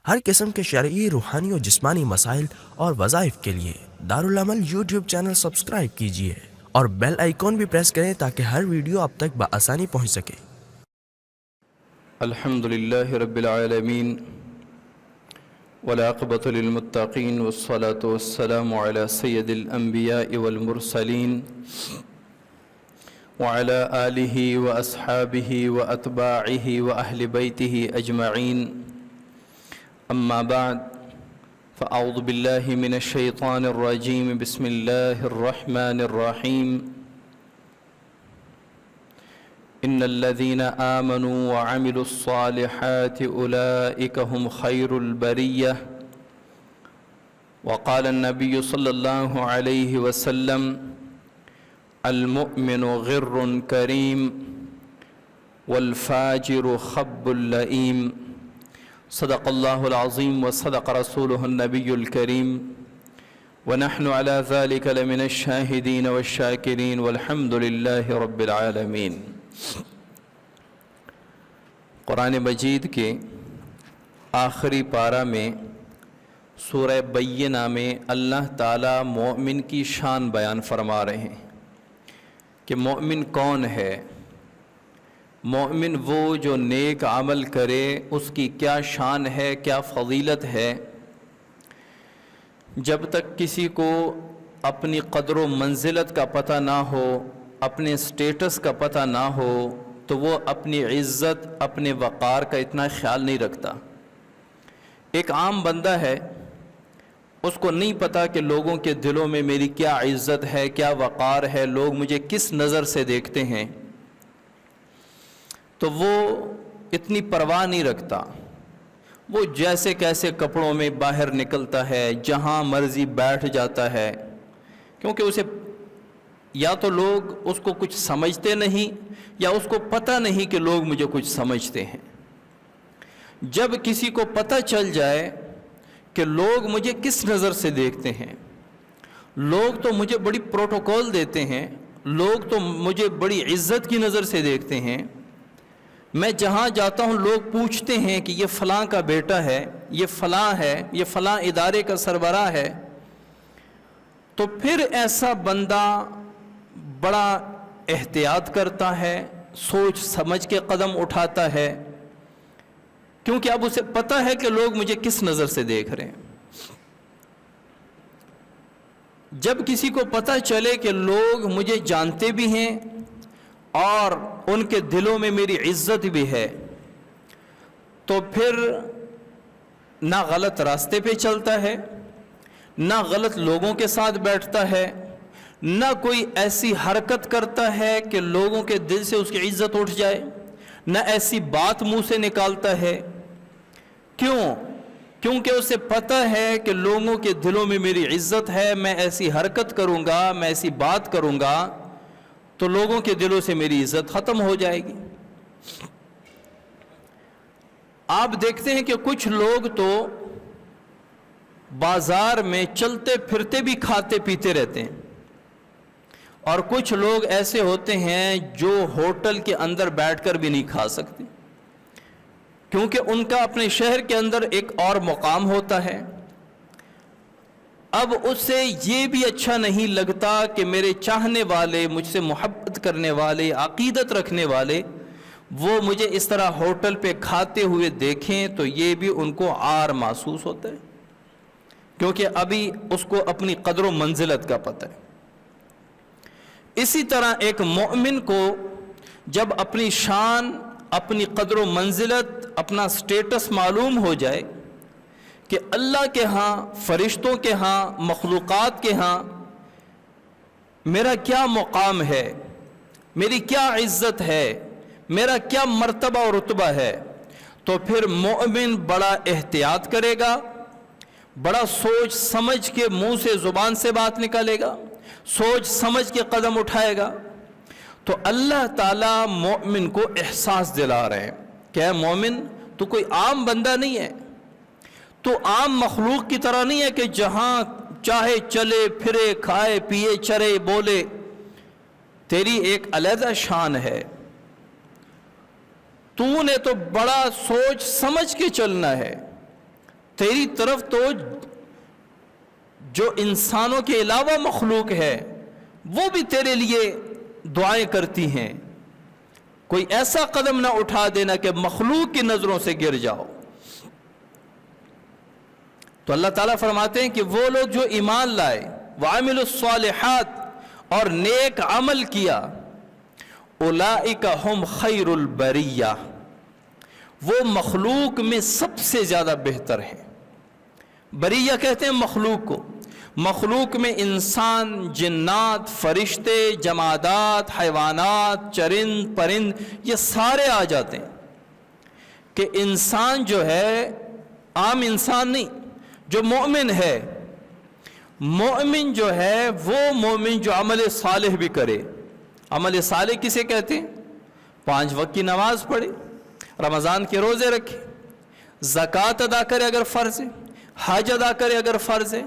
ہر قسم کے شرعی، روحانی اور جسمانی مسائل اور وظائف کے لیے دارالعمل یوٹیوب چینل سبسکرائب کیجیے اور بیل آئیکن بھی پریس کریں تاکہ ہر ویڈیو آپ تک بآسانی پہنچ سکے۔ الحمد للہ رب العالمین والعاقبۃ للمتقین والصلاة والسلام علی سید الانبیاء والمرسلین وعلی آلہ واصحابہ واتباعہ واہل بیتہ اجمعین، اما بعد فاعوذ باللہ من الشیطان الرجیم، بسم اللہ الرحمن الرحیم۔ ان الذين آمنوا وعملوا الصالحات اولئك هم خير البرية، وقال النبي صلى الله عليه وسلم: المؤمن غر كريم والفاجر خب لئيم، صدق الله العظيم وصدق رسوله النبي الكريم، ونحن على ذلك لمن الشاهدين والشاكرين والحمد لله رب العالمين۔ قرآن مجید کے آخری پارہ میں سورہ بینہ میں اللہ تعالیٰ مومن کی شان بیان فرما رہے ہیں کہ مومن کون ہے۔ مومن وہ جو نیک عمل کرے، اس کی کیا شان ہے، کیا فضیلت ہے۔ جب تک کسی کو اپنی قدر و منزلت کا پتہ نہ ہو، اپنے سٹیٹس کا پتہ نہ ہو، تو وہ اپنی عزت، اپنے وقار کا اتنا خیال نہیں رکھتا۔ ایک عام بندہ ہے، اس کو نہیں پتہ کہ لوگوں کے دلوں میں میری کیا عزت ہے، کیا وقار ہے، لوگ مجھے کس نظر سے دیکھتے ہیں، تو وہ اتنی پرواہ نہیں رکھتا۔ وہ جیسے کیسے کپڑوں میں باہر نکلتا ہے، جہاں مرضی بیٹھ جاتا ہے، کیونکہ اسے یا تو لوگ اس کو کچھ سمجھتے نہیں، یا اس کو پتہ نہیں کہ لوگ مجھے کچھ سمجھتے ہیں۔ جب کسی کو پتہ چل جائے کہ لوگ مجھے کس نظر سے دیکھتے ہیں، لوگ تو مجھے بڑی پروٹوکول دیتے ہیں، لوگ تو مجھے بڑی عزت کی نظر سے دیکھتے ہیں، میں جہاں جاتا ہوں لوگ پوچھتے ہیں کہ یہ فلاں کا بیٹا ہے، یہ فلاں ہے، یہ فلاں ادارے کا سربراہ ہے، تو پھر ایسا بندہ بڑا احتیاط کرتا ہے، سوچ سمجھ کے قدم اٹھاتا ہے، کیونکہ اب اسے پتہ ہے کہ لوگ مجھے کس نظر سے دیکھ رہے ہیں۔ جب کسی کو پتہ چلے کہ لوگ مجھے جانتے بھی ہیں اور ان کے دلوں میں میری عزت بھی ہے، تو پھر نہ غلط راستے پہ چلتا ہے، نہ غلط لوگوں کے ساتھ بیٹھتا ہے، نہ کوئی ایسی حرکت کرتا ہے کہ لوگوں کے دل سے اس کی عزت اٹھ جائے، نہ ایسی بات منہ سے نکالتا ہے۔ کیوں؟ کیونکہ اسے پتہ ہے کہ لوگوں کے دلوں میں میری عزت ہے، میں ایسی حرکت کروں گا، میں ایسی بات کروں گا تو لوگوں کے دلوں سے میری عزت ختم ہو جائے گی۔ آپ دیکھتے ہیں کہ کچھ لوگ تو بازار میں چلتے پھرتے بھی کھاتے پیتے رہتے ہیں، اور کچھ لوگ ایسے ہوتے ہیں جو ہوٹل کے اندر بیٹھ کر بھی نہیں کھا سکتے، کیونکہ ان کا اپنے شہر کے اندر ایک اور مقام ہوتا ہے۔ اب اس سے یہ بھی اچھا نہیں لگتا کہ میرے چاہنے والے، مجھ سے محبت کرنے والے، عقیدت رکھنے والے، وہ مجھے اس طرح ہوٹل پہ کھاتے ہوئے دیکھیں، تو یہ بھی ان کو عار محسوس ہوتا ہے، کیونکہ ابھی اس کو اپنی قدر و منزلت کا پتہ ہے۔ اسی طرح ایک مومن کو جب اپنی شان، اپنی قدر و منزلت، اپنا سٹیٹس معلوم ہو جائے کہ اللہ کے ہاں، فرشتوں کے ہاں، مخلوقات کے ہاں میرا کیا مقام ہے، میری کیا عزت ہے، میرا کیا مرتبہ اور رتبہ ہے، تو پھر مومن بڑا احتیاط کرے گا، بڑا سوچ سمجھ کے منہ سے، زبان سے بات نکالے گا، سوچ سمجھ کے قدم اٹھائے گا۔ تو اللہ تعالیٰ مومن کو احساس دلا رہے ہیں کہ اے مومن، تو کوئی عام بندہ نہیں ہے، تو عام مخلوق کی طرح نہیں ہے کہ جہاں چاہے چلے پھرے، کھائے پیے، چرے بولے۔ تیری ایک علیحدہ شان ہے، تو نے تو بڑا سوچ سمجھ کے چلنا ہے، تیری طرف تو جو انسانوں کے علاوہ مخلوق ہے وہ بھی تیرے لیے دعائیں کرتی ہیں، کوئی ایسا قدم نہ اٹھا دینا کہ مخلوق کی نظروں سے گر جاؤ۔ تو اللہ تعالیٰ فرماتے ہیں کہ وہ لوگ جو ایمان لائے وعملوا الصالحات اور نیک عمل کیا، اولئک ہم خیر البریہ، وہ مخلوق میں سب سے زیادہ بہتر ہیں۔ بریہ کہتے ہیں مخلوق کو، مخلوق میں انسان، جنات، فرشتے، جمادات، حیوانات، چرند پرند، یہ سارے آ جاتے ہیں۔ کہ انسان جو ہے عام انسان نہیں، جو مومن ہے، مومن جو ہے وہ مومن جو عمل صالح بھی کرے۔ عمل صالح کسے کہتے ہیں؟ 5 وقت کی نماز پڑھے، رمضان کے روزے رکھے، زکوٰۃ ادا کرے اگر فرض ہے، حج ادا کرے اگر فرض ہے،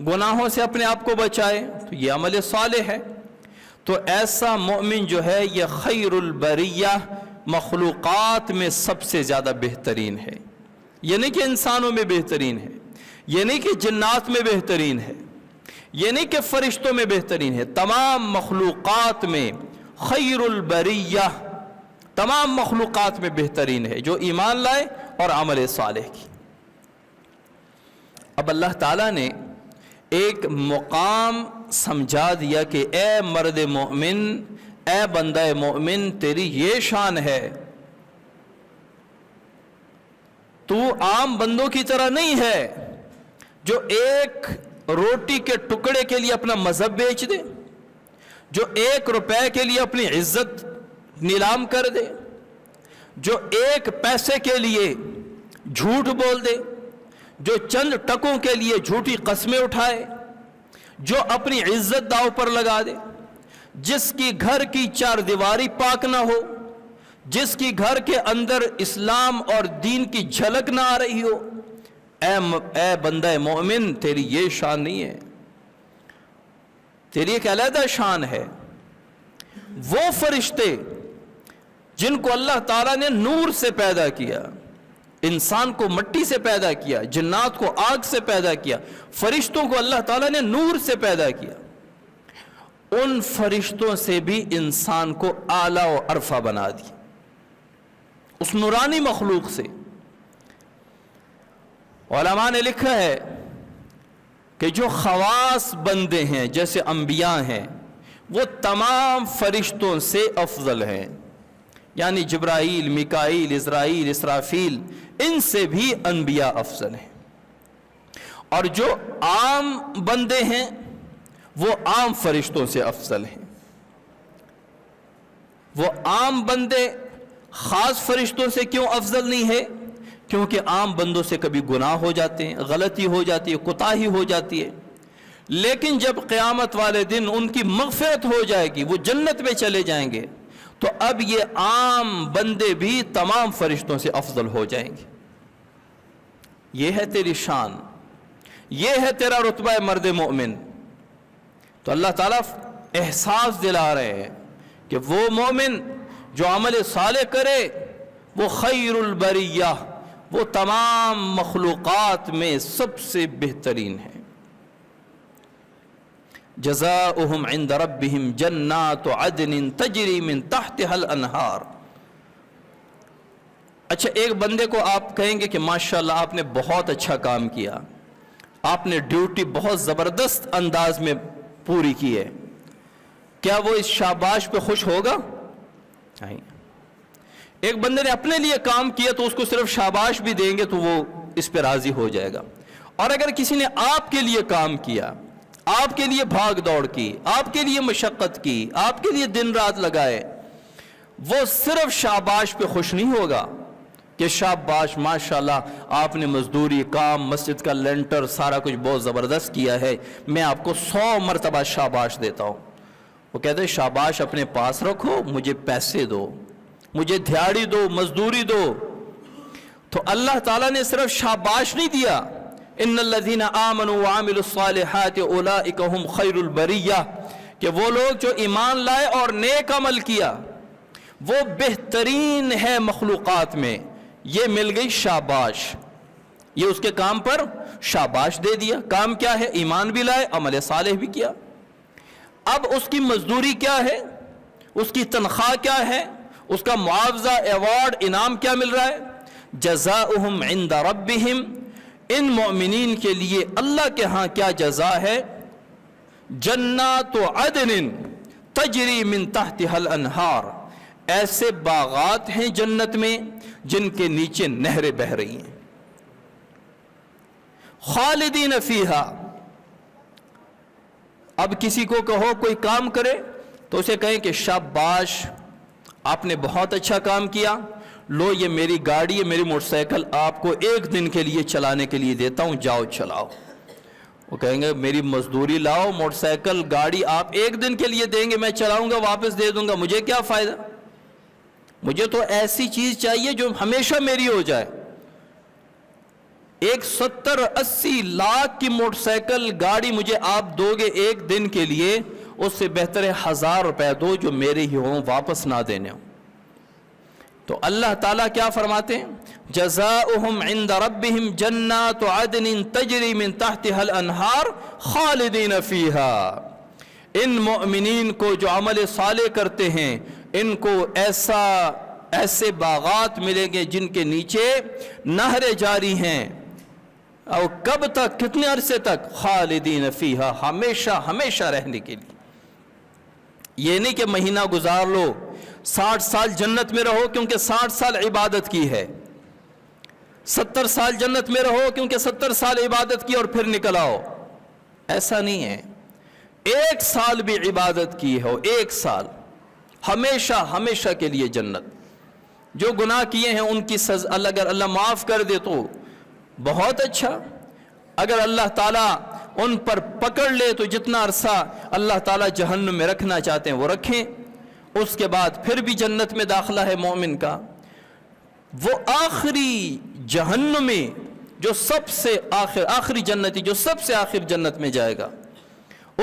گناہوں سے اپنے آپ کو بچائے، تو یہ عمل صالح ہے۔ تو ایسا مومن جو ہے یہ خیر البریہ، مخلوقات میں سب سے زیادہ بہترین ہے۔ یہ نہیں کہ انسانوں میں بہترین ہے، یہ نہیں کہ جنات میں بہترین ہے، یہ نہیں کہ فرشتوں میں بہترین ہے، تمام مخلوقات میں خیر البریہ، تمام مخلوقات میں بہترین ہے جو ایمان لائے اور عمل صالح کی۔ اب اللہ تعالیٰ نے ایک مقام سمجھا دیا کہ اے مرد مومن، اے بندہ مومن، تیری یہ شان ہے، تو عام بندوں کی طرح نہیں ہے جو ایک روٹی کے ٹکڑے کے لیے اپنا مذہب بیچ دے، جو 1 روپے کے لیے اپنی عزت نیلام کر دے، جو 1 پیسے کے لیے جھوٹ بول دے، جو چند ٹکوں کے لیے جھوٹی قسمیں اٹھائے، جو اپنی عزت داؤ پر لگا دے، جس کی گھر کی 4 دیواری پاک نہ ہو، جس کی گھر کے اندر اسلام اور دین کی جھلک نہ آ رہی ہو، اے بندہ مومن، تیری یہ شان نہیں ہے، تیری ایک علیحدہ شان ہے۔ وہ فرشتے جن کو اللہ تعالیٰ نے نور سے پیدا کیا، انسان کو مٹی سے پیدا کیا، جنات کو آگ سے پیدا کیا، فرشتوں کو اللہ تعالیٰ نے نور سے پیدا کیا، ان فرشتوں سے بھی انسان کو اعلیٰ و ارفع بنا دیا، اس نورانی مخلوق سے۔ علماء نے لکھا ہے کہ جو خواص بندے ہیں جیسے انبیاء ہیں وہ تمام فرشتوں سے افضل ہیں، یعنی جبرائیل، میکائیل، عزرائیل، اسرافیل، ان سے بھی انبیاء افضل ہیں۔ اور جو عام بندے ہیں وہ عام فرشتوں سے افضل ہیں۔ وہ عام بندے خاص فرشتوں سے کیوں افضل نہیں ہے؟ کیونکہ عام بندوں سے کبھی گناہ ہو جاتے ہیں، غلطی ہو جاتی ہے، کوتاہی ہو جاتی ہے، لیکن جب قیامت والے دن ان کی مغفرت ہو جائے گی، وہ جنت میں چلے جائیں گے، تو اب یہ عام بندے بھی تمام فرشتوں سے افضل ہو جائیں گے۔ یہ ہے تیری شان، یہ ہے تیرا رتبہ مرد مومن۔ تو اللہ تعالیٰ احساس دلا رہے ہیں کہ وہ مومن جو عمل صالح کرے وہ خیر البریہ، وہ تمام مخلوقات میں سب سے بہترین ہے۔ جزاؤہم عند ربہم جنات عدن تجری من تحتها الانہار۔ اچھا، ایک بندے کو آپ کہیں گے کہ ماشاءاللہ آپ نے بہت اچھا کام کیا، آپ نے ڈیوٹی بہت زبردست انداز میں پوری کی ہے، کیا وہ اس شاباش پہ خوش ہوگا؟ نہیں۔ ایک بندے نے اپنے لیے کام کیا تو اس کو صرف شاباش بھی دیں گے تو وہ اس پہ راضی ہو جائے گا، اور اگر کسی نے آپ کے لیے کام کیا، آپ کے لیے بھاگ دوڑ کی، آپ کے لیے مشقت کی، آپ کے لیے دن رات لگائے، وہ صرف شاباش پہ خوش نہیں ہوگا کہ شاباش ماشاءاللہ آپ نے مزدوری، کام، مسجد کا لینٹر، سارا کچھ بہت زبردست کیا ہے، میں آپ کو 100 مرتبہ شاباش دیتا ہوں۔ وہ کہتے ہیں شاباش اپنے پاس رکھو، مجھے پیسے دو، مجھے دھیاڑی دو، مزدوری دو۔ تو اللہ تعالیٰ نے صرف شاباش نہیں دیا، ان الذین آمنوا وعملوا الصالحات اولئک هم خیر البریہ، کہ وہ لوگ جو ایمان لائے اور نیک عمل کیا وہ بہترین ہے مخلوقات میں۔ یہ مل گئی شاباش۔ یہ اس کے کام پر شاباش دے دیا. کام کیا ہے؟ ایمان بھی لائے، عمل صالح بھی کیا. اب اس کی مزدوری کیا ہے، اس کی تنخواہ کیا ہے، اس کا معاوضہ، ایوارڈ، انعام کیا مل رہا ہے؟ جزاؤہم عند ربہم، ان مومنین کے لیے اللہ کے ہاں کیا جزا ہے؟ جنات عدن تجری من تحتها الانہار، ایسے باغات ہیں جنت میں جن کے نیچے نہریں بہہ رہی ہیں. خالدین فیہا، اب کسی کو کہو کوئی کام کرے تو اسے کہیں کہ شاباش، آپ نے بہت اچھا کام کیا، لو یہ میری گاڑی ہے، میری موٹر سائیکل آپ کو ایک دن کے لیے چلانے کے لیے دیتا ہوں، جاؤ چلاؤ. وہ کہیں گے میری مزدوری لاؤ، موٹر سائیکل گاڑی آپ ایک دن کے لیے دیں گے، میں چلاؤں گا واپس دے دوں گا، مجھے کیا فائدہ؟ مجھے تو ایسی چیز چاہیے جو ہمیشہ میری ہو جائے. ایک 70-80 لاکھ کی موٹر سائیکل گاڑی مجھے آپ دو گے ایک دن کے لیے، اس سے بہتر ہے 1000 روپے دو جو میرے ہی ہوں، واپس نہ دینے ہوں. تو اللہ تعالیٰ کیا فرماتے ہیں؟ جزاؤہم عند ربہم جنات عدن تجری من تحتها الانہار خالدین فیہا. ان مؤمنین کو جو عمل صالح کرتے ہیں ان کو ایسے باغات ملیں گے جن کے نیچے نہریں جاری ہیں. اور کب تک؟ کتنے عرصے تک؟ خالدین فیہا، ہمیشہ ہمیشہ رہنے کے لیے. یہ نہیں کہ مہینہ گزار لو، 60 سال جنت میں رہو کیونکہ 60 سال عبادت کی ہے، 70 سال جنت میں رہو کیونکہ 70 سال عبادت کی اور پھر نکل آؤ. ایسا نہیں ہے. 1 سال بھی عبادت کی ہو، 1 سال، ہمیشہ ہمیشہ کے لیے جنت. جو گناہ کیے ہیں ان کی سزا اگر اللہ معاف کر دے تو بہت اچھا، اگر اللہ تعالیٰ ان پر پکڑ لے تو جتنا عرصہ اللہ تعالیٰ جہنم میں رکھنا چاہتے ہیں وہ رکھیں، اس کے بعد پھر بھی جنت میں داخلہ ہے مومن کا. وہ آخری جہنم میں جو سب سے آخری جنتی جو سب سے آخر جنت میں جائے گا،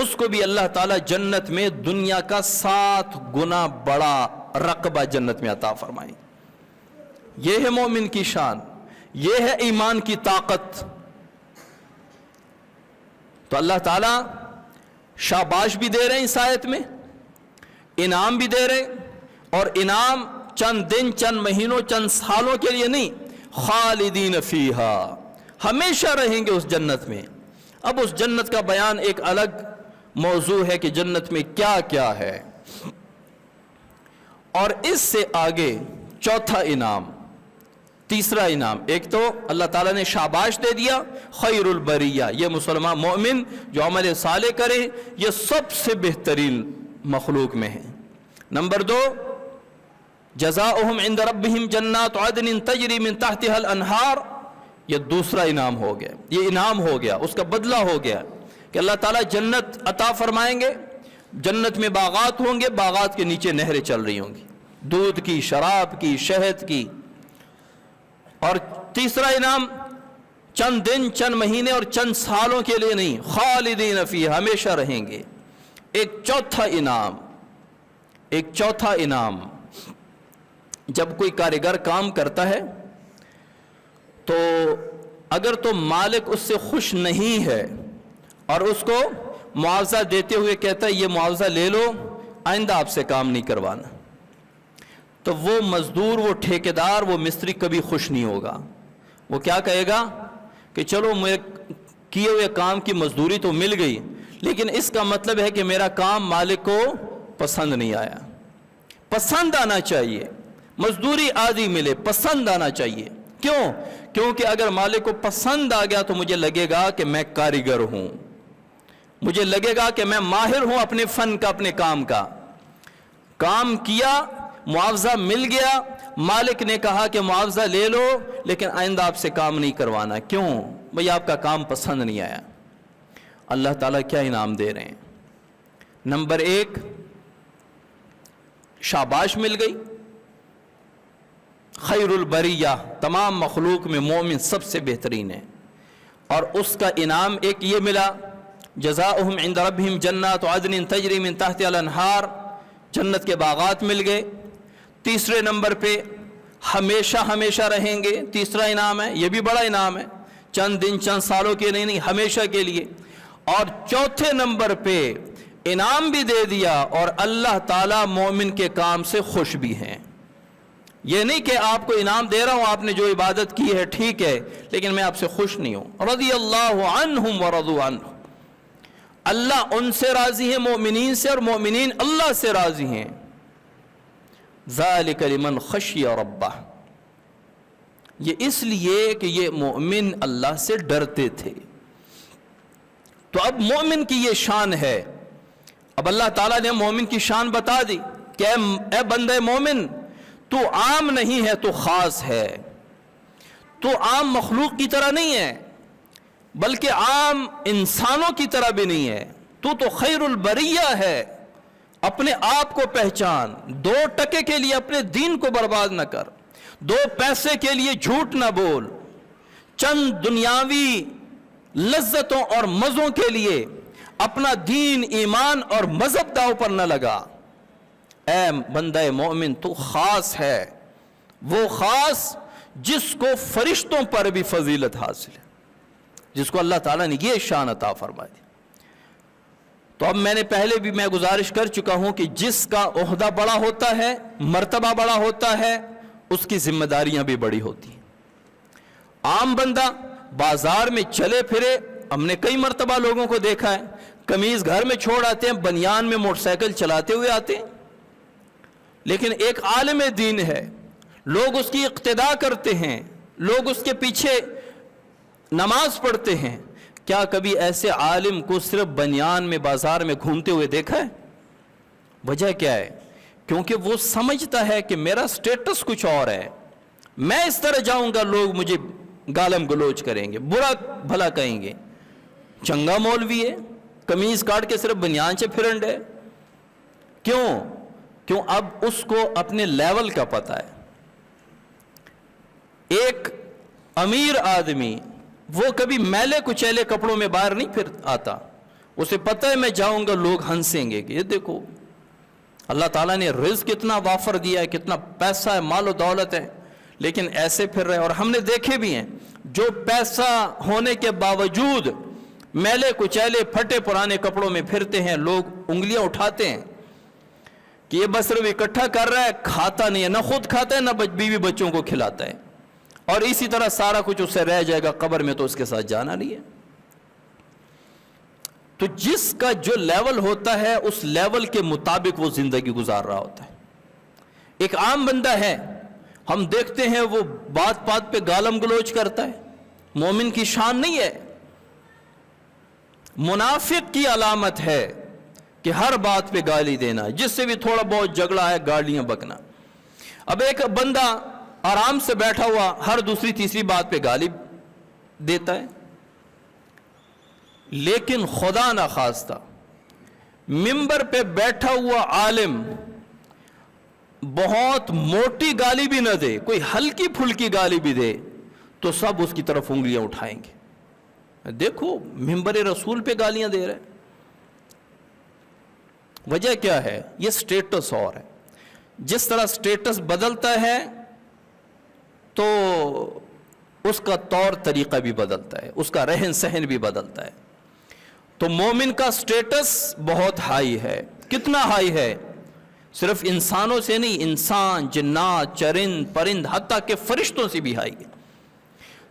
اس کو بھی اللہ تعالیٰ جنت میں دنیا کا 7 گنا بڑا رقبہ جنت میں عطا فرمائیں. یہ ہے مومن کی شان، یہ ہے ایمان کی طاقت. تو اللہ تعالیٰ شاباش بھی دے رہے ہیں اس آیت میں، انعام بھی دے رہے ہیں، اور انعام چند دن، چند مہینوں، چند سالوں کے لیے نہیں، خالدین فیہا، ہمیشہ رہیں گے اس جنت میں. اب اس جنت کا بیان ایک الگ موضوع ہے کہ جنت میں کیا کیا ہے. اور اس سے آگے چوتھا انعام، تیسرا انعام، ایک تو اللہ تعالیٰ نے شاباش دے دیا، خیر البریہ، یہ مسلمان مومن جو عمل صالح کرے یہ سب سے بہترین مخلوق میں ہے. نمبر 2، جزاؤہم عند ربہم جنات عدن تجری من تحتها الانہار، یہ دوسرا انعام ہو گیا، یہ انعام ہو گیا، اس کا بدلہ ہو گیا کہ اللہ تعالیٰ جنت عطا فرمائیں گے. جنت میں باغات ہوں گے، باغات کے نیچے نہریں چل رہی ہوں گی، دودھ کی، شراب کی، شہد کی. اور تیسرا انعام چند دن، چند مہینے اور چند سالوں کے لیے نہیں، خالدین فیہا، ہمیشہ رہیں گے. ایک چوتھا انعام، جب کوئی کاریگر کام کرتا ہے تو اگر تو مالک اس سے خوش نہیں ہے اور اس کو معاوضہ دیتے ہوئے کہتا ہے یہ معاوضہ لے لو، آئندہ آپ سے کام نہیں کروانا، تو وہ مزدور، وہ ٹھیکیدار، وہ مستری کبھی خوش نہیں ہوگا. وہ کیا کہے گا کہ چلو میرے کیے ہوئے کام کی مزدوری تو مل گئی، لیکن اس کا مطلب ہے کہ میرا کام مالک کو پسند نہیں آیا. پسند آنا چاہیے، مزدوری آدھی ملے، پسند آنا چاہیے. کیوں؟ کیونکہ اگر مالک کو پسند آ گیا تو مجھے لگے گا کہ میں کاریگر ہوں، مجھے لگے گا کہ میں ماہر ہوں اپنے فن کا، اپنے کام کا. کام کیا، معاوضہ مل گیا، مالک نے کہا کہ معاوضہ لے لو لیکن آئندہ آپ سے کام نہیں کروانا. کیوں؟ بھئی آپ کا کام پسند نہیں آیا. اللہ تعالیٰ کیا انعام دے رہے ہیں؟ نمبر 1، شاباش مل گئی، خیر البریہ، تمام مخلوق میں مومن سب سے بہترین ہے. اور اس کا انعام ایک یہ ملا، جزاؤہم عند ربہم جنات عدن تجری من تحتها الانہار، جنت کے باغات مل گئے. تیسرے نمبر پہ ہمیشہ ہمیشہ رہیں گے، تیسرا انعام ہے، یہ بھی بڑا انعام ہے. چند دن چند سالوں کے نہیں ہمیشہ کے لیے. اور چوتھے نمبر پہ انعام بھی دے دیا اور اللہ تعالیٰ مومن کے کام سے خوش بھی ہیں. یہ نہیں کہ آپ کو انعام دے رہا ہوں، آپ نے جو عبادت کی ہے ٹھیک ہے لیکن میں آپ سے خوش نہیں ہوں. رضی اللہ عنہم ورضوا عنہ، اللہ ان سے راضی ہے مومنین سے اور مومنین اللہ سے راضی ہیں. ذالک لمن خشی ربہ، یہ اس لیے کہ یہ مومن اللہ سے ڈرتے تھے. تو اب مومن کی یہ شان ہے. اب اللہ تعالیٰ نے مومن کی شان بتا دی کہ اے بندہ مومن، تو عام نہیں ہے، تو خاص ہے. تو عام مخلوق کی طرح نہیں ہے بلکہ عام انسانوں کی طرح بھی نہیں ہے. تو خیر البریہ ہے. اپنے آپ کو پہچان. 2 ٹکے کے لیے اپنے دین کو برباد نہ کر. 2 پیسے کے لیے جھوٹ نہ بول. چند دنیاوی لذتوں اور مزوں کے لیے اپنا دین، ایمان اور مذہب داؤ پر نہ لگا. اے بندہ مومن، تو خاص ہے، وہ خاص جس کو فرشتوں پر بھی فضیلت حاصل ہے، جس کو اللہ تعالیٰ نے یہ شان عطا فرما دی. تو اب میں نے پہلے بھی میں گزارش کر چکا ہوں کہ جس کا عہدہ بڑا ہوتا ہے، مرتبہ بڑا ہوتا ہے، اس کی ذمہ داریاں بھی بڑی ہوتی ہیں. عام بندہ بازار میں چلے پھرے، ہم نے کئی مرتبہ لوگوں کو دیکھا ہے، قمیض گھر میں چھوڑ آتے ہیں، بنیان میں موٹر سائیکل چلاتے ہوئے آتے ہیں. لیکن ایک عالم دین ہے، لوگ اس کی اقتداء کرتے ہیں، لوگ اس کے پیچھے نماز پڑھتے ہیں. کیا کبھی ایسے عالم کو صرف بنیان میں بازار میں گھومتے ہوئے دیکھا ہے؟ وجہ کیا ہے؟ کیونکہ وہ سمجھتا ہے کہ میرا سٹیٹس کچھ اور ہے، میں اس طرح جاؤں گا لوگ مجھے گالم گلوچ کریں گے، برا بھلا کہیں گے. چنگا مولوی ہے، قمیض کاٹ کے صرف بنیان سے پھرنڈ ہے. کیوں اب اس کو اپنے لیول کا پتہ ہے. ایک امیر آدمی وہ کبھی میلے کچیلے کپڑوں میں باہر نہیں پھر آتا. اسے پتہ ہے میں جاؤں گا لوگ ہنسیں گے کہ یہ دیکھو اللہ تعالیٰ نے رزق کتنا وافر دیا ہے، کتنا پیسہ ہے، مال و دولت ہے، لیکن ایسے پھر رہے. اور ہم نے دیکھے بھی ہیں جو پیسہ ہونے کے باوجود میلے کچیلے پھٹے پرانے کپڑوں میں پھرتے ہیں، لوگ انگلیاں اٹھاتے ہیں کہ یہ بس صرف اکٹھا کر رہا ہے، کھاتا نہیں ہے، نہ خود کھاتا ہے نہ بیوی بچوں کو کھلاتا ہے، اور اسی طرح سارا کچھ اس سے رہ جائے گا، قبر میں تو اس کے ساتھ جانا نہیں ہے. تو جس کا جو لیول ہوتا ہے اس لیول کے مطابق وہ زندگی گزار رہا ہوتا ہے. ایک عام بندہ ہے، ہم دیکھتے ہیں وہ بات بات پہ گالم گلوچ کرتا ہے. مومن کی شان نہیں ہے. منافق کی علامت ہے کہ ہر بات پہ گالی دینا، جس سے بھی تھوڑا بہت جھگڑا ہے گالیاں بکنا. اب ایک بندہ آرام سے بیٹھا ہوا ہر دوسری تیسری بات پہ گالی دیتا ہے، لیکن خدا نخواستہ منبر پہ بیٹھا ہوا عالم بہت موٹی گالی بھی نہ دے، کوئی ہلکی پھلکی گالی بھی دے تو سب اس کی طرف انگلیاں اٹھائیں گے. دیکھو منبر رسول پہ گالیاں دے رہے. وجہ کیا ہے؟ یہ سٹیٹس اور ہے. جس طرح سٹیٹس بدلتا ہے تو اس کا طور طریقہ بھی بدلتا ہے، اس کا رہن سہن بھی بدلتا ہے. تو مومن کا سٹیٹس بہت ہائی ہے. کتنا ہائی ہے؟ صرف انسانوں سے نہیں، انسان، جنات، چرند، پرند، حتیٰ کہ فرشتوں سے بھی ہائی ہے.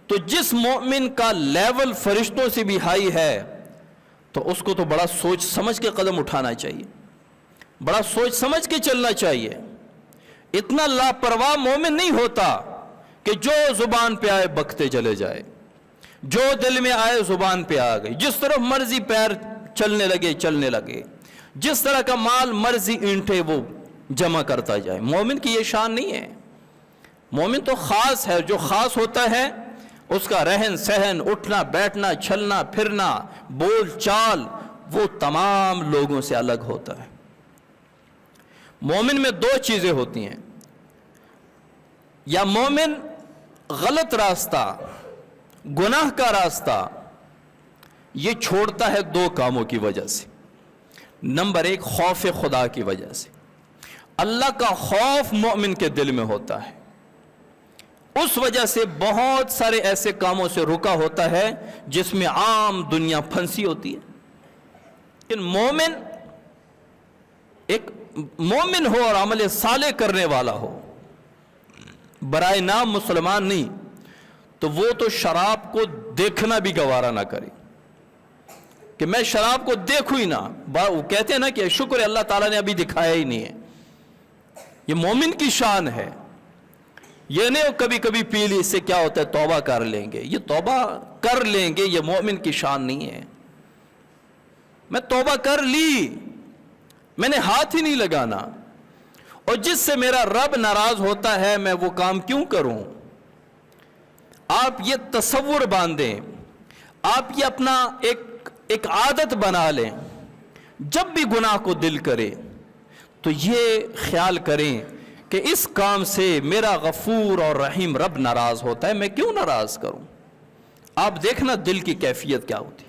تو جس مومن کا لیول فرشتوں سے بھی ہائی ہے تو اس کو تو بڑا سوچ سمجھ کے قدم اٹھانا چاہیے، بڑا سوچ سمجھ کے چلنا چاہیے. اتنا لاپرواہ مومن نہیں ہوتا کہ جو زبان پہ آئے بکتے چلے جائے، جو دل میں آئے زبان پہ آ گئی، جس طرف مرضی پیر چلنے لگے، جس طرح کا مال مرضی اینٹے وہ جمع کرتا جائے. مومن کی یہ شان نہیں ہے. مومن تو خاص ہے. جو خاص ہوتا ہے اس کا رہن سہن، اٹھنا بیٹھنا، چلنا پھرنا، بول چال، وہ تمام لوگوں سے الگ ہوتا ہے. مومن میں 2 چیزیں ہوتی ہیں. یا مومن غلط راستہ، گناہ کا راستہ یہ چھوڑتا ہے 2 کاموں کی وجہ سے. نمبر 1 خوف خدا کی وجہ سے. اللہ کا خوف مومن کے دل میں ہوتا ہے. اس وجہ سے بہت سارے ایسے کاموں سے رکا ہوتا ہے جس میں عام دنیا پھنسی ہوتی ہے. لیکن مومن ایک مومن ہو اور عمل صالح کرنے والا ہو، برائے نام مسلمان نہیں، تو وہ تو شراب کو دیکھنا بھی گوارا نہ کرے کہ میں شراب کو دیکھوں ہی نہ. وہ کہتے ہیں نا کہ شکر اللہ تعالیٰ نے ابھی دکھایا ہی نہیں ہے. یہ مومن کی شان ہے. یہ نہیں کبھی کبھی پی لی، اس سے کیا ہوتا ہے توبہ کر لیں گے. یہ توبہ کر لیں گے یہ مومن کی شان نہیں ہے. میں توبہ کر لی، میں نے ہاتھ ہی نہیں لگانا، اور جس سے میرا رب ناراض ہوتا ہے میں وہ کام کیوں کروں. آپ یہ تصور باندھیں، آپ یہ اپنا ایک عادت بنا لیں، جب بھی گناہ کو دل کرے تو یہ خیال کریں کہ اس کام سے میرا غفور اور رحیم رب ناراض ہوتا ہے، میں کیوں ناراض کروں. آپ دیکھنا دل کی کیفیت کیا ہوتی.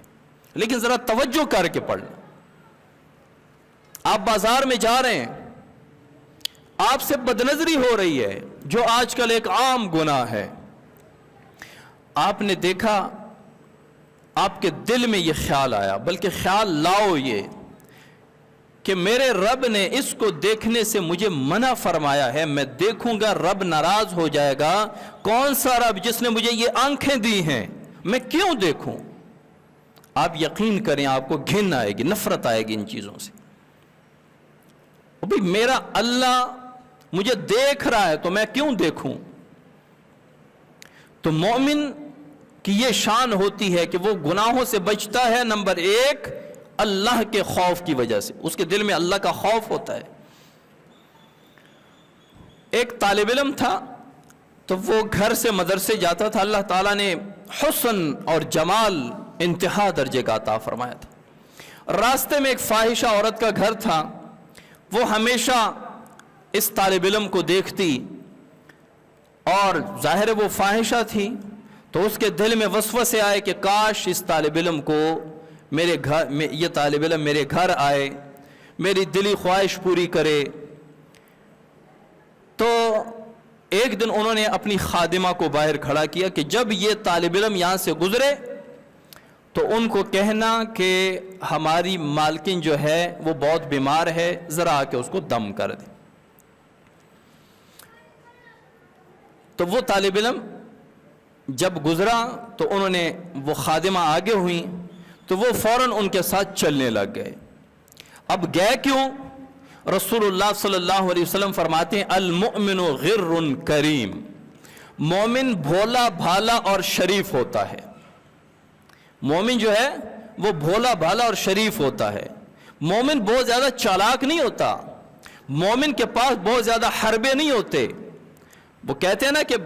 لیکن ذرا توجہ کر کے پڑھ لیں. آپ بازار میں جا رہے ہیں، آپ سے بدنظری ہو رہی ہے جو آج کل ایک عام گناہ ہے. آپ نے دیکھا، آپ کے دل میں یہ خیال آیا، بلکہ خیال لاؤ یہ کہ میرے رب نے اس کو دیکھنے سے مجھے منع فرمایا ہے، میں دیکھوں گا رب ناراض ہو جائے گا. کون سا رب جس نے مجھے یہ آنکھیں دی ہیں، میں کیوں دیکھوں. آپ یقین کریں آپ کو گھن آئے گی، نفرت آئے گی ان چیزوں سے. بھئی میرا اللہ مجھے دیکھ رہا ہے تو میں کیوں دیکھوں. تو مومن کی یہ شان ہوتی ہے کہ وہ گناہوں سے بچتا ہے. نمبر ایک، اللہ کے خوف کی وجہ سے، اس کے دل میں اللہ کا خوف ہوتا ہے. ایک طالب علم تھا تو وہ گھر سے مدرسے جاتا تھا. اللہ تعالیٰ نے حسن اور جمال انتہا درجے کا عطا فرمایا تھا. راستے میں ایک فاحشہ عورت کا گھر تھا. وہ ہمیشہ اس طالب علم کو دیکھتی اور ظاہر ہے وہ فاحشہ تھی، تو اس کے دل میں وسوسے آئے کہ کاش اس طالب علم کو میرے گھر، یہ طالب علم میرے گھر آئے، میری دلی خواہش پوری کرے. تو ایک دن انہوں نے اپنی خادمہ کو باہر کھڑا کیا کہ جب یہ طالب علم یہاں سے گزرے تو ان کو کہنا کہ ہماری مالکن جو ہے وہ بہت بیمار ہے، ذرا آ کے اس کو دم کر دے. تو وہ طالب علم جب گزرا تو انہوں نے، وہ خادمہ آگے ہوئیں تو وہ فوراً ان کے ساتھ چلنے لگ گئے. اب گئے کیوں؟ رسول اللہ صلی اللہ علیہ وسلم فرماتے ہیں المؤمن غر کریم، مومن بھولا بھالا اور شریف ہوتا ہے. مومن جو ہے وہ بھولا بھالا اور شریف ہوتا ہے. مومن بہت زیادہ چالاک نہیں ہوتا، مومن کے پاس بہت زیادہ حربے نہیں ہوتے. وہ کہتے ہیں نا کہ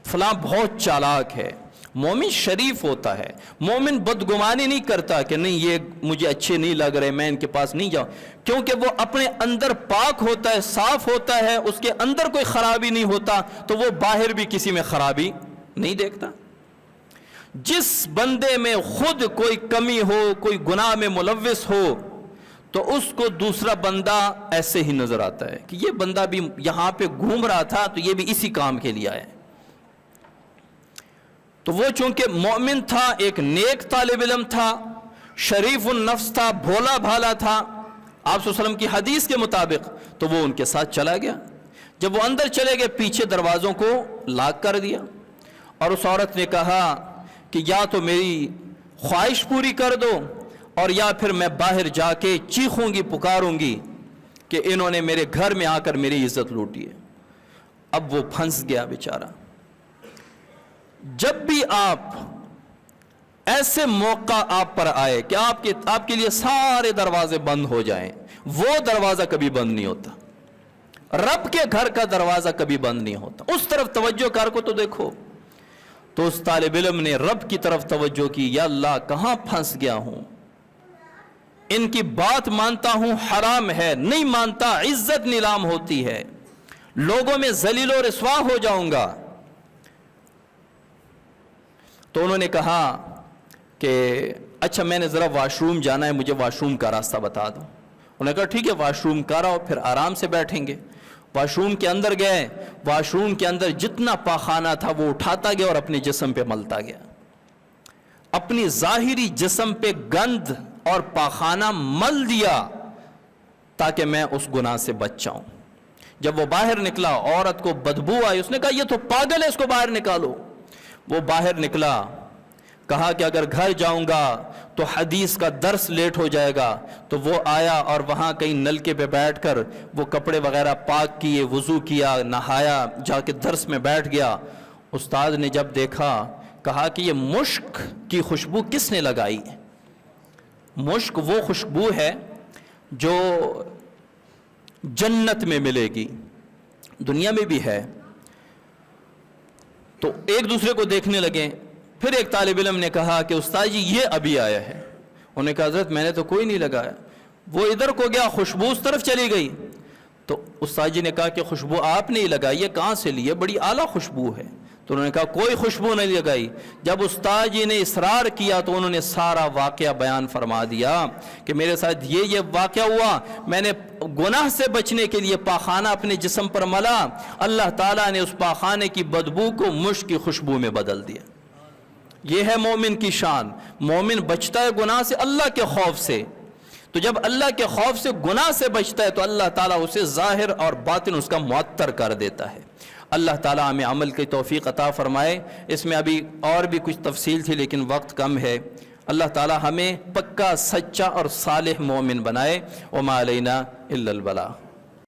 فلاں بہت چالاک ہے. مومن شریف ہوتا ہے. مومن بدگمانی نہیں کرتا کہ نہیں یہ مجھے اچھے نہیں لگ رہے، میں ان کے پاس نہیں جاؤں، کیونکہ وہ اپنے اندر پاک ہوتا ہے، صاف ہوتا ہے، اس کے اندر کوئی خرابی نہیں ہوتا، تو وہ باہر بھی کسی میں خرابی نہیں دیکھتا. جس بندے میں خود کوئی کمی ہو، کوئی گناہ میں ملوث ہو، تو اس کو دوسرا بندہ ایسے ہی نظر آتا ہے کہ یہ بندہ بھی یہاں پہ گھوم رہا تھا تو یہ بھی اسی کام کے لیے آیا. تو وہ چونکہ مومن تھا، ایک نیک طالب علم تھا، شریف النفس تھا، بھولا بھالا تھا آپ صلی اللہ علیہ وسلم کی حدیث کے مطابق، تو وہ ان کے ساتھ چلا گیا. جب وہ اندر چلے گئے پیچھے دروازوں کو لاک کر دیا، اور اس عورت نے کہا کہ یا تو میری خواہش پوری کر دو اور یا پھر میں باہر جا کے چیخوں گی، پکاروں گی کہ انہوں نے میرے گھر میں آ کر میری عزت لوٹی ہے. اب وہ پھنس گیا بیچارہ. جب بھی آپ ایسے موقع آپ پر آئے کہ آپ کے لیے سارے دروازے بند ہو جائیں، وہ دروازہ کبھی بند نہیں ہوتا. رب کے گھر کا دروازہ کبھی بند نہیں ہوتا. اس طرف توجہ کر کو تو دیکھو. تو اس طالب علم نے رب کی طرف توجہ کی، یا اللہ کہاں پھنس گیا ہوں، ان کی بات مانتا ہوں حرام ہے، نہیں مانتا عزت نیلام ہوتی ہے، لوگوں میں ذلیل و رسوا ہو جاؤں گا. تو انہوں نے کہا کہ اچھا میں نے ذرا واش روم جانا ہے، مجھے واش روم کا راستہ بتا دو. انہوں نے کہا ٹھیک ہے واش روم کا رہو، پھر آرام سے بیٹھیں گے. واش روم کے اندر گئے، واش روم کے اندر جتنا پاخانہ تھا وہ اٹھاتا گیا اور اپنے جسم پہ ملتا گیا، اپنی ظاہری جسم پہ گند اور پاخانہ مل دیا تاکہ میں اس گناہ سے بچ جاؤں۔ جب وہ باہر نکلا، عورت کو بدبو آئی، اس نے کہا یہ تو پاگل ہے، اس کو باہر نکالو۔ وہ باہر نکلا، کہا کہ اگر گھر جاؤں گا تو حدیث کا درس لیٹ ہو جائے گا، تو وہ آیا اور وہاں کہیں نلکے پہ بیٹھ کر وہ کپڑے وغیرہ پاک کیے، وضو کیا، نہایا، جا کے درس میں بیٹھ گیا۔ استاد نے جب دیکھا، کہا کہ یہ مشک کی خوشبو کس نے لگائی؟ مشک وہ خوشبو ہے جو جنت میں ملے گی، دنیا میں بھی ہے۔ تو ایک دوسرے کو دیکھنے لگے۔ پھر ایک طالب علم نے کہا کہ استاد جی یہ ابھی آیا ہے۔ انہوں نے کہا حضرت میں نے تو کوئی نہیں لگایا۔ وہ ادھر کو گیا، خوشبو اس طرف چلی گئی۔ تو استاد جی نے کہا کہ خوشبو آپ نے ہی لگائی ہے، کہاں سے لی ہے؟ بڑی اعلیٰ خوشبو ہے۔ تو انہوں نے کہا کوئی خوشبو نہیں لگائی۔ جب استاد جی نے اصرار کیا تو انہوں نے سارا واقعہ بیان فرما دیا کہ میرے ساتھ یہ واقعہ ہوا، میں نے گناہ سے بچنے کے لیے پاخانہ اپنے جسم پر ملا، اللہ تعالیٰ نے اس پاخانے کی بدبو کو مشک کی خوشبو میں بدل دیا۔ یہ ہے مومن کی شان۔ مومن بچتا ہے گناہ سے اللہ کے خوف سے، تو جب اللہ کے خوف سے گناہ سے بچتا ہے تو اللہ تعالیٰ اسے ظاہر اور باطن اس کا معطر کر دیتا ہے۔ اللہ تعالیٰ ہمیں عمل کی توفیق عطا فرمائے۔ اس میں ابھی اور بھی کچھ تفصیل تھی لیکن وقت کم ہے۔ اللہ تعالیٰ ہمیں پکا، سچا اور صالح مومن بنائے۔ وما علینا الا البلاغ۔